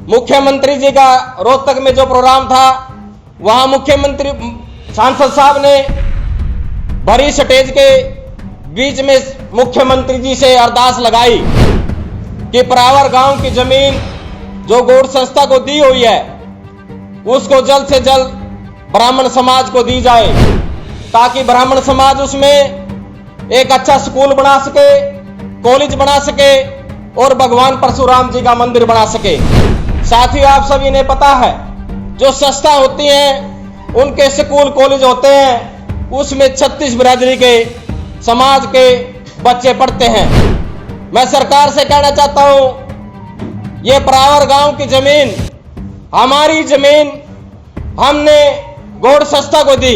मुख्यमंत्री जी का रोहतक में जो प्रोग्राम था, वहां मुख्यमंत्री सांसद साहब ने भरी स्टेज के बीच में मुख्यमंत्री जी से अरदास लगाई कि परावर गांव की जमीन जो गौड़ संस्था को दी हुई है उसको जल्द से जल्द ब्राह्मण समाज को दी जाए, ताकि ब्राह्मण समाज उसमें एक अच्छा स्कूल बना सके, कॉलेज बना सके और भगवान परशुराम जी का मंदिर बना सके। साथियों, आप सभी ने पता है जो संस्था होती हैं उनके स्कूल कॉलेज होते हैं, उसमें 36 बिरादरी के समाज के बच्चे पढ़ते हैं। मैं सरकार से कहना चाहता हूं, ये परावर गांव की जमीन हमारी जमीन, हमने गौड़ संस्था को दी,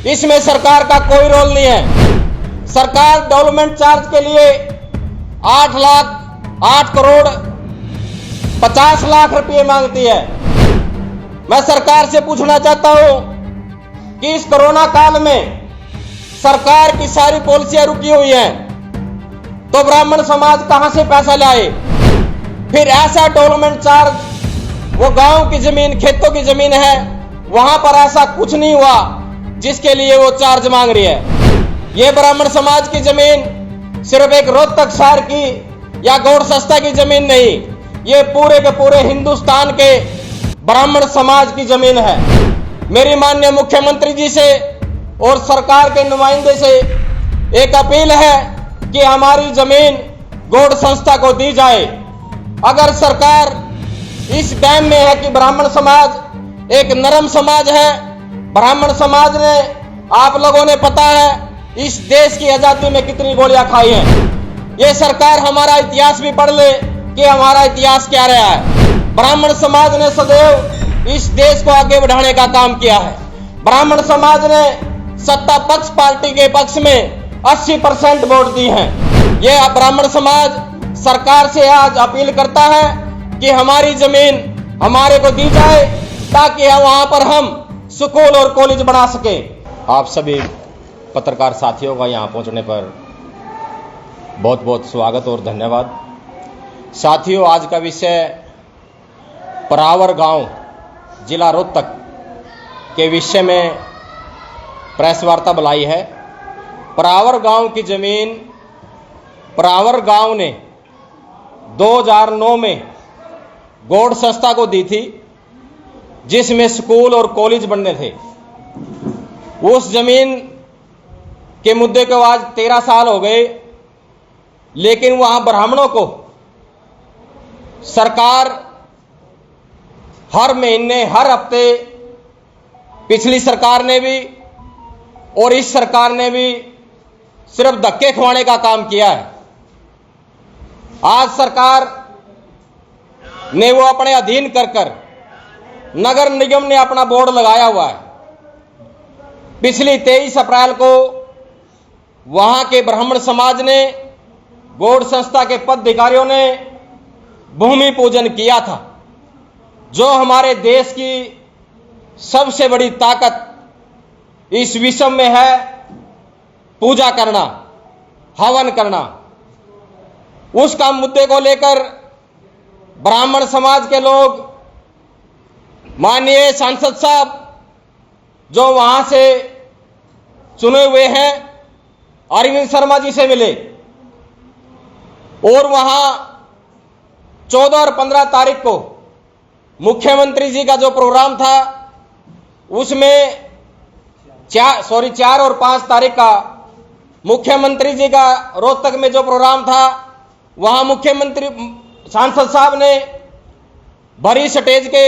इसमें सरकार का कोई रोल नहीं है। सरकार डेवलपमेंट चार्ज के लिए 8 करोड़ 50 लाख रुपए मांगती है। मैं सरकार से पूछना चाहता हूं कि इस कोरोना काल में सरकार की सारी पॉलिसियां रुकी हुई हैं, तो ब्राह्मण समाज कहां से पैसा लाए? फिर ऐसा डेवलपमेंट चार्ज, वो गांव की जमीन, खेतों की जमीन है, वहां पर ऐसा कुछ नहीं हुआ जिसके लिए वो चार्ज मांग रही है। ये ब्राह्मण समाज की जमीन सिर्फ एक रोहतक शहर की या गौड़ संस्था की जमीन नहीं, ये पूरे के पूरे हिंदुस्तान के ब्राह्मण समाज की जमीन है। मेरी माननीय मुख्यमंत्री जी से और सरकार के नुमाइंदे से एक अपील है कि हमारी जमीन गौड़ संस्था को दी जाए। अगर सरकार इस वहम में है कि ब्राह्मण समाज एक नरम समाज है, ब्राह्मण समाज ने, आप लोगों ने पता है इस देश की आजादी में कितनी गोलियां खाई हैं। ये सरकार हमारा इतिहास भी पढ़ ले कि हमारा इतिहास क्या रहा है। ब्राह्मण समाज ने सदैव इस देश को आगे बढ़ाने का काम किया है। ब्राह्मण समाज ने सत्ता पक्ष पार्टी के पक्ष में 80% वोट दी हैं। ये ब्राह्मण समाज सरकार से आज अपील करता है कि हमारी जमीन हमारे को दी जाए, ताकि वहां पर हम स्कूल और कॉलेज बना सके। आप सभी पत्रकार साथियों का यहाँ पहुँचने पर बहुत बहुत स्वागत और धन्यवाद। साथियों, आज का विषय परावर गांव जिला रोहतक के विषय में प्रेस वार्ता बुलाई है। परावर गांव की जमीन परावर गांव ने 2009 में गौड़ संस्था को दी थी, जिसमें स्कूल और कॉलेज बनने थे। उस जमीन के मुद्दे को आज 13 साल हो गए, लेकिन वहां ब्राह्मणों को सरकार हर महीने, हर हफ्ते, पिछली सरकार ने भी और इस सरकार ने भी सिर्फ धक्के खवाने का काम किया है। आज सरकार ने वो अपने अधीन कर नगर निगम ने अपना बोर्ड लगाया हुआ है। पिछली 23 अप्रैल को वहां के ब्राह्मण समाज ने, गौड़ संस्था के पदाधिकारियों ने भूमि पूजन किया था। जो हमारे देश की सबसे बड़ी ताकत इस विश्व में है, पूजा करना, हवन करना, उसका मुद्दे को लेकर ब्राह्मण समाज के लोग माननीय सांसद साहब जो वहां से चुने हुए हैं, अरविंद शर्मा जी से मिले और वहां 14 और 15 तारीख को मुख्यमंत्री जी का जो प्रोग्राम था उसमें 4 और 5 तारीख का मुख्यमंत्री जी का रोहतक में जो प्रोग्राम था, वहां मुख्यमंत्री सांसद साहब ने भरी स्टेज के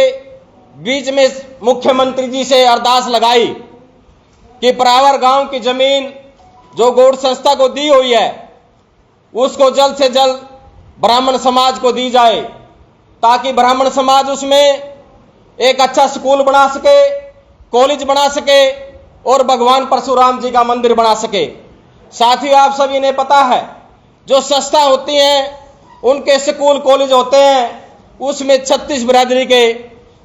बीच में मुख्यमंत्री जी से अरदास लगाई कि परावर गांव की जमीन जो गौड़ संस्था को दी हुई है उसको जल्द से जल्द ब्राह्मण समाज को दी जाए, ताकि ब्राह्मण समाज उसमें एक अच्छा स्कूल बना सके, कॉलेज बना सके और भगवान परशुराम जी का मंदिर बना सके। साथियों, आप सभी ने पता है जो संस्था होती हैं उनके स्कूल कॉलेज होते हैं, उसमें 36 बिरादरी के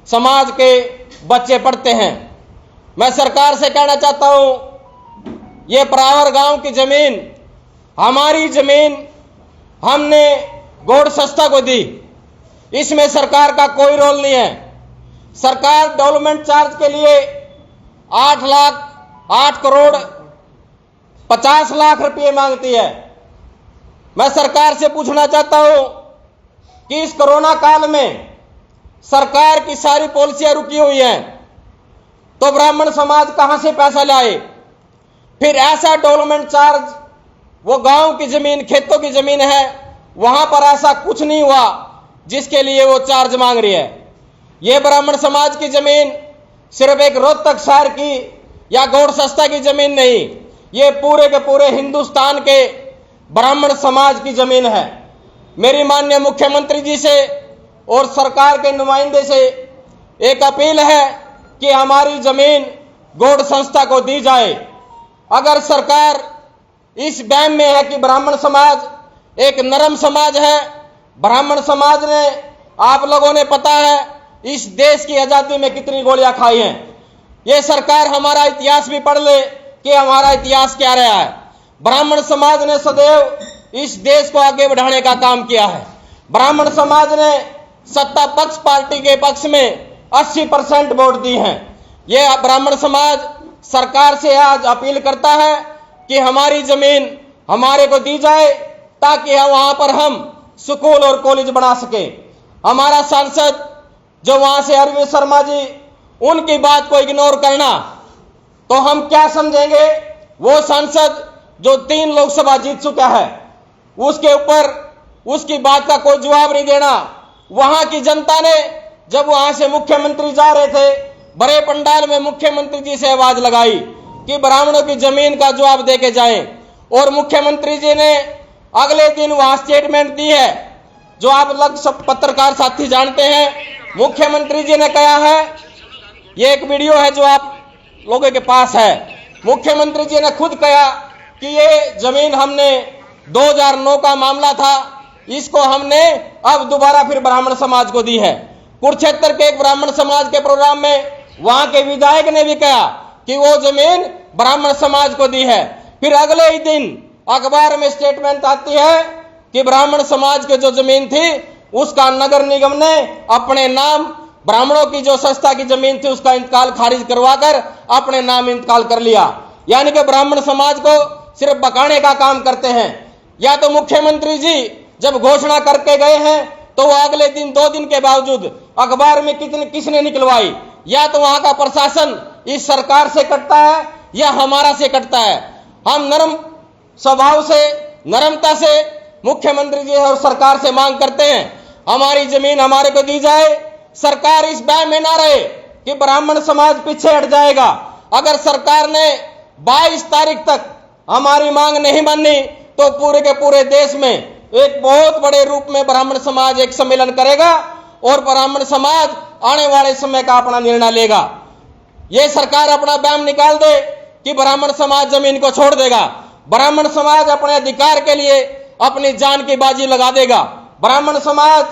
समाज के बच्चे पढ़ते हैं। मैं सरकार से कहना चाहता हूं, ये परावर गांव की जमीन हमारी जमीन, हमने गौड़ संस्था को दी, इसमें सरकार का कोई रोल नहीं है। सरकार डेवलपमेंट चार्ज के लिए 8,50,00,000 रुपए मांगती है। मैं सरकार से पूछना चाहता हूं कि इस कोरोना काल में सरकार की सारी पॉलिसियां रुकी हुई हैं, तो ब्राह्मण समाज कहां से पैसा लाए? फिर ऐसा डेवलपमेंट चार्ज, वो गांव की जमीन, खेतों की जमीन है, वहां पर ऐसा कुछ नहीं हुआ जिसके लिए वो चार्ज मांग रही है। ये ब्राह्मण समाज की जमीन सिर्फ एक रोहतक शहर की या गौड़ संस्था की जमीन नहीं, ये पूरे के पूरे हिंदुस्तान के ब्राह्मण समाज की जमीन है। मेरी माननीय मुख्यमंत्री जी से और सरकार के नुमाइंदे से एक अपील है कि हमारी जमीन गौड़ संस्था को दी जाए। अगर सरकार इस वहम में है कि ब्राह्मण समाज एक नरम समाज है, ब्राह्मण समाज ने, आप लोगों ने पता है इस देश की आजादी में कितनी गोलियां खाई हैं। ये सरकार हमारा इतिहास भी पढ़ ले कि हमारा इतिहास क्या रहा है। ब्राह्मण समाज ने सदैव इस देश को आगे बढ़ाने का काम किया है। ब्राह्मण समाज ने सत्ता पक्ष पार्टी के पक्ष में 80% वोट दी हैं। ये ब्राह्मण समाज सरकार से आज अपील करता है कि हमारी जमीन हमारे को दी जाए ताकि वहां पर हम स्कूल और कॉलेज बना सके। हमारा सांसद जो वहां से अरविंद शर्मा जी, उनकी बात को इग्नोर करना तो हम क्या समझेंगे? वो सांसद जो 3 लोकसभा जीत चुका है, उसके ऊपर उसकी बात का कोई जवाब नहीं देना। वहां की जनता ने जब वहां से मुख्यमंत्री जा रहे थे, बड़े पंडाल में मुख्यमंत्री जी से आवाज लगाई कि ब्राह्मणों की जमीन का जवाब देके जाएं, और मुख्यमंत्री जी ने अगले दिन वहां स्टेटमेंट दी है, जो आप लोग सब पत्रकार साथी जानते हैं। मुख्यमंत्री जी ने कहा है, ये एक वीडियो है जो आप लोगों के पास है, मुख्यमंत्री जी ने खुद कहा कि ये जमीन हमने 2009 का मामला था, इसको हमने अब दोबारा फिर ब्राह्मण समाज को दी है। कुरुक्षेत्र के एक ब्राह्मण समाज के प्रोग्राम में वहां के विधायक ने भी कहा कि वो जमीन ब्राह्मण समाज को दी है। फिर अगले ही दिन अखबार में स्टेटमेंट आती है कि ब्राह्मण समाज की जो जमीन थी उसका नगर निगम ने अपने नाम, ब्राह्मणों की जो संस्था की जमीन थी उसका इंतकाल खारिज करवाकर अपने नाम इंतकाल कर लिया। यानी कि ब्राह्मण समाज को सिर्फ बकाने का काम करते हैं। या तो मुख्यमंत्री जी जब घोषणा करके गए हैं तो वो अगले दिन 2 दिन के बावजूद अखबार में किसने निकलवाई? या तो वहां का प्रशासन इस सरकार से कटता है या हमारा से कटता है। हम नरम स्वभाव से, नरमता से मुख्यमंत्री जी और सरकार से मांग करते हैं, हमारी जमीन हमारे को दी जाए। सरकार इस बात में ना रहे कि ब्राह्मण समाज पीछे हट जाएगा। अगर सरकार ने 22 तारीख तक हमारी मांग नहीं मानी तो पूरे के पूरे देश में एक बहुत बड़े रूप में ब्राह्मण समाज एक सम्मेलन करेगा और ब्राह्मण समाज आने वाले समय का अपना निर्णय लेगा। ये सरकार अपना बैम निकाल दे कि ब्राह्मण समाज जमीन को छोड़ देगा। ब्राह्मण समाज अपने अधिकार के लिए अपनी जान की बाजी लगा देगा। ब्राह्मण समाज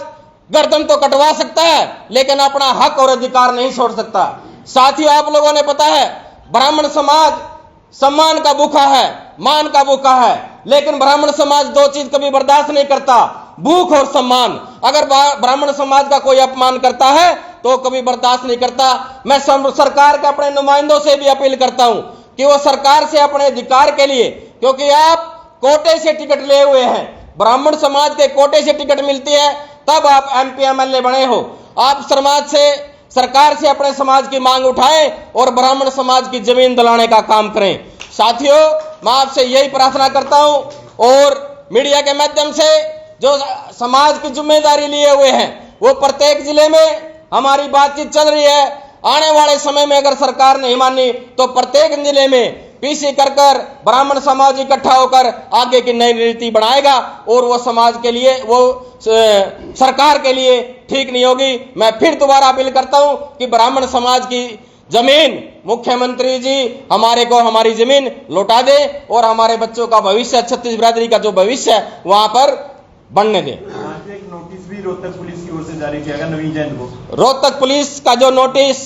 गर्दन तो कटवा सकता है लेकिन अपना हक और अधिकार नहीं छोड़ सकता। साथियों, आप लोगों ने पता है ब्राह्मण समाज सम्मान का भूखा है, मान का भूखा है, लेकिन ब्राह्मण समाज 2 चीज कभी बर्दाश्त नहीं करता, भूख और सम्मान। अगर ब्राह्मण समाज का कोई अपमान करता है तो कभी बर्दाश्त नहीं करता। मैं सरकार के अपने नुमाइंदों से भी अपील करता हूं कि वो सरकार से अपने अधिकार के लिए, क्योंकि आप कोटे से टिकट लिए हुए हैं, ब्राह्मण समाज के कोटे से टिकट मिलती है तब आप MP MLA बने हो। आप समाज से, सरकार से अपने समाज की मांग उठाएं और ब्राह्मण समाज की जमीन दिलाने का काम करें। साथियों, मैं आपसे यही प्रार्थना करता हूं और मीडिया के माध्यम से जो समाज की जिम्मेदारी लिए हुए हैं वो प्रत्येक जिले में हमारी बातचीत चल रही है। आने वाले समय में अगर सरकार नहीं मानी तो प्रत्येक जिले में PC कर ब्राह्मण समाज इकट्ठा होकर आगे की नई नीति बनाएगा और वो समाज के लिए, वो सरकार के लिए ठीक नहीं होगी। मैं फिर दोबारा अपील करता हूं कि ब्राह्मण समाज की जमीन मुख्यमंत्री जी हमारे को हमारी जमीन लौटा दे और हमारे बच्चों का भविष्य, छत्तीस बिरादरी का जो भविष्य है वहां पर बनने दे। एक नोटिस भी रोहतक पुलिस की ओर से जारी किया गया नवीन जैन को। रोहतक पुलिस का जो नोटिस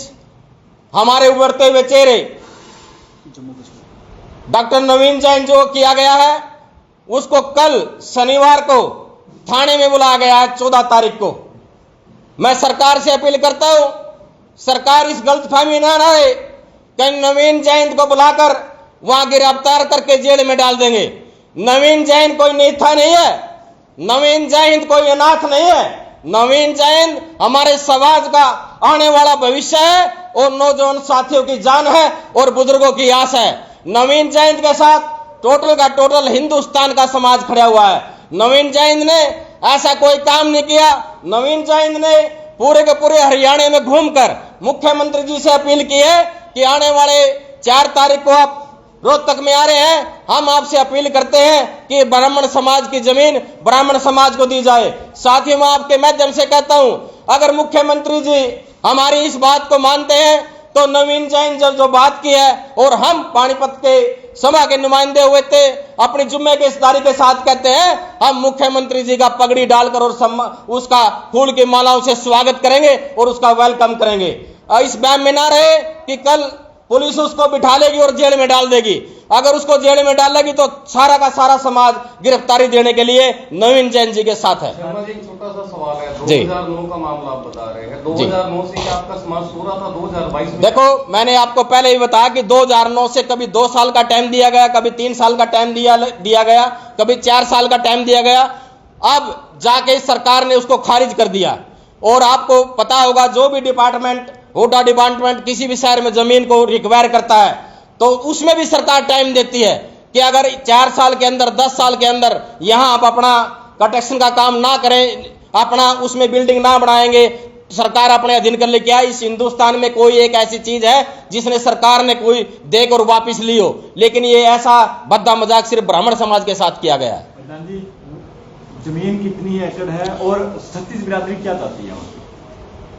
हमारे उभरते हुए चेहरे डॉक्टर नवीन जैन जो किया गया है उसको कल शनिवार को थाने में बुलाया गया है 14 तारीख को। मैं सरकार से अपील करता हूं, सरकार इस गलतफहमी ना रहे कहीं नवीन जयंत को बुलाकर वहां गिरफ्तार करके जेल में डाल देंगे। नवीन जयंत कोई नेता नहीं है, नवीन जयंत कोई अनाथ नहीं है। नवीन जयंत हमारे समाज का आने वाला भविष्य है और नौजवान साथियों की जान है और बुजुर्गों की आस है। नवीन जयंत के साथ टोटल का टोटल हिंदुस्तान का समाज खड़ा हुआ है। नवीन जयंत ने ऐसा कोई काम नहीं किया। नवीन जयंत ने पूरे के पूरे हरियाणा में घूमकर मुख्यमंत्री जी से अपील की है कि आने वाले 4 तारीख को आप रोहतक में आ रहे हैं, हम आपसे अपील करते हैं कि ब्राह्मण समाज की जमीन ब्राह्मण समाज को दी जाए। साथ ही मैं आपके माध्यम से कहता हूं, अगर मुख्यमंत्री जी हमारी इस बात को मानते हैं तो नवीन जैन जो बात की है और हम पानीपत के सभा के नुमाइंदे हुए थे, अपनी जुम्मे की इस्तारी के साथ कहते हैं हम मुख्यमंत्री जी का पगड़ी डालकर और उसका फूल की मालाओं से स्वागत करेंगे और उसका वेलकम करेंगे। इस बैम में ना रहे कि कल पुलिस उसको बिठा लेगी और जेल में डाल देगी। अगर उसको जेल में डालेगी तो सारा का सारा समाज गिरफ्तारी देने के लिए नवीन जैन जी के साथ है। शर्मा जी, एक छोटा सा सवाल है, 2009 का मामला आप बता रहे हैं, 2009 से आपका समाज सो रहा था 2022 में? देखो, मैंने आपको पहले ही बताया कि 2009 से कभी 2 साल का टाइम दिया गया, कभी 3 साल का टाइम दिया गया, कभी 4 साल का टाइम दिया गया। अब जाके सरकार ने उसको खारिज कर दिया। और आपको पता होगा, जो भी डिपार्टमेंट हुडा डिपार्टमेंट किसी भी शहर में जमीन को रिक्वायर करता है तो उसमें भी सरकार टाइम देती है कि अगर 4 साल के अंदर 10 साल के अंदर यहां आप अपना कंस्ट्रक्शन का काम ना करें, अपना उसमें बिल्डिंग ना बनाएंगे, सरकार अपने अधीन कर ले। क्या इस हिंदुस्तान में कोई एक ऐसी चीज है जिसने सरकार ने कोई देकर वापिस ली हो? लेकिन ये ऐसा भद्दा मजाक सिर्फ ब्राह्मण समाज के साथ किया गया है। प्रधान जी, जमीन कितनी एकड़ है और 36 बिरादरी क्या चाहती है?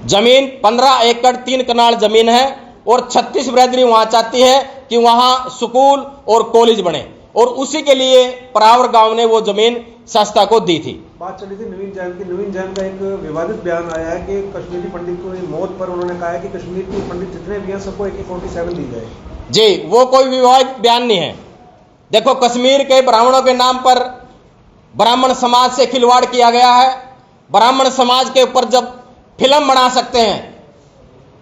जमीन 15 एकड़ 3 कनाल जमीन है और 36 बिरादरी वहां चाहती है कि वहां स्कूल और कॉलेज बने और उसी के लिए परावर गांव ने वो जमीन संस्था को दी थी। बात चली थी नवीन जैन की। नवीन जैन का एक विवादित बयान आया है कि कश्मीरी पंडित की मौत पर उन्होंने कहा है कि कश्मीर के पंडित जितने भी हैं सबको AK-47 दी जाए। जी, वो कोई विवादित बयान नहीं है। देखो, कश्मीर के ब्राह्मणों के नाम पर ब्राह्मण समाज से खिलवाड़ किया गया है। ब्राह्मण समाज के ऊपर जब फिल्म बना सकते हैं,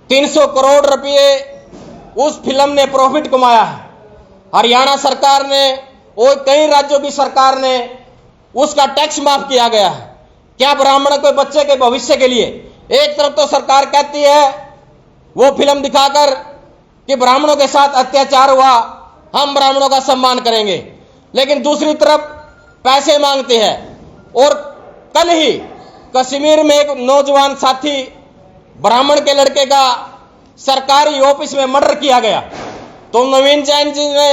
300 करोड़ रुपए उस फिल्म ने प्रॉफिट कमाया है। हरियाणा सरकार ने और कई राज्यों की सरकार ने उसका टैक्स माफ किया गया है। क्या ब्राह्मण के बच्चे के भविष्य के लिए एक तरफ तो सरकार कहती है वो फिल्म दिखाकर कि ब्राह्मणों के साथ अत्याचार हुआ, हम ब्राह्मणों का सम्मान करेंगे, लेकिन दूसरी तरफ पैसे मांगती है। और कल ही कश्मीर में एक नौजवान साथी ब्राह्मण के लड़के का सरकारी ऑफिस में मर्डर किया गया। तो नवीन जैन जी ने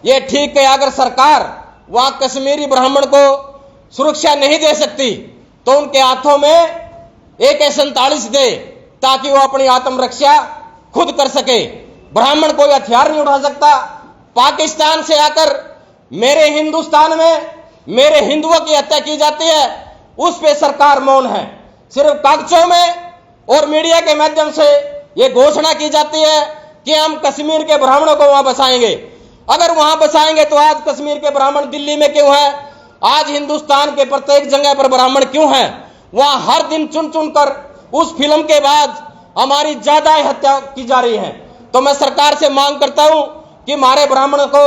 यह ठीक किया, अगर सरकार वहां कश्मीरी ब्राह्मण को सुरक्षा नहीं दे सकती तो उनके हाथों में AK-47 दे ताकि वो अपनी आत्मरक्षा खुद कर सके। ब्राह्मण कोई हथियार नहीं उठा सकता। पाकिस्तान से आकर मेरे हिंदुस्तान में मेरे हिंदुओं की हत्या की जाती है, उस पे सरकार मौन है। सिर्फ कागजों में और मीडिया के माध्यम से ये घोषणा की जाती है कि हम कश्मीर के ब्राह्मणों को वहां बसाएंगे। अगर वहां बसाएंगे तो आज कश्मीर के ब्राह्मण दिल्ली में क्यों है? आज हिंदुस्तान के प्रत्येक जगह पर ब्राह्मण क्यों है? वहां हर दिन चुन चुन कर उस फिल्म के बाद हमारी ज्यादा हत्या की जा रही है। तो मैं सरकार से मांग करता हूं कि हमारे ब्राह्मणों को,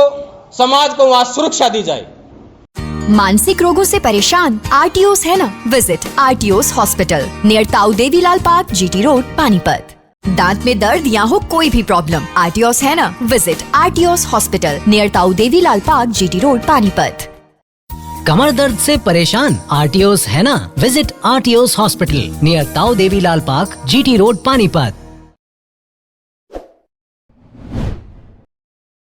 समाज को वहां सुरक्षा दी जाए। मानसिक रोगों से परेशान? RTOS है ना? Visit RTOS hospital near Tau Devilal park, GT road, Panipat. दांत में दर्द या हो कोई भी प्रॉब्लम, RTOS है ना? Visit RTOS hospital near Tau Devilal park, GT road, Panipat. कमर दर्द से परेशान? RTOS है ना? Visit RTOS hospital near Tau Devilal park, GT road, Panipat.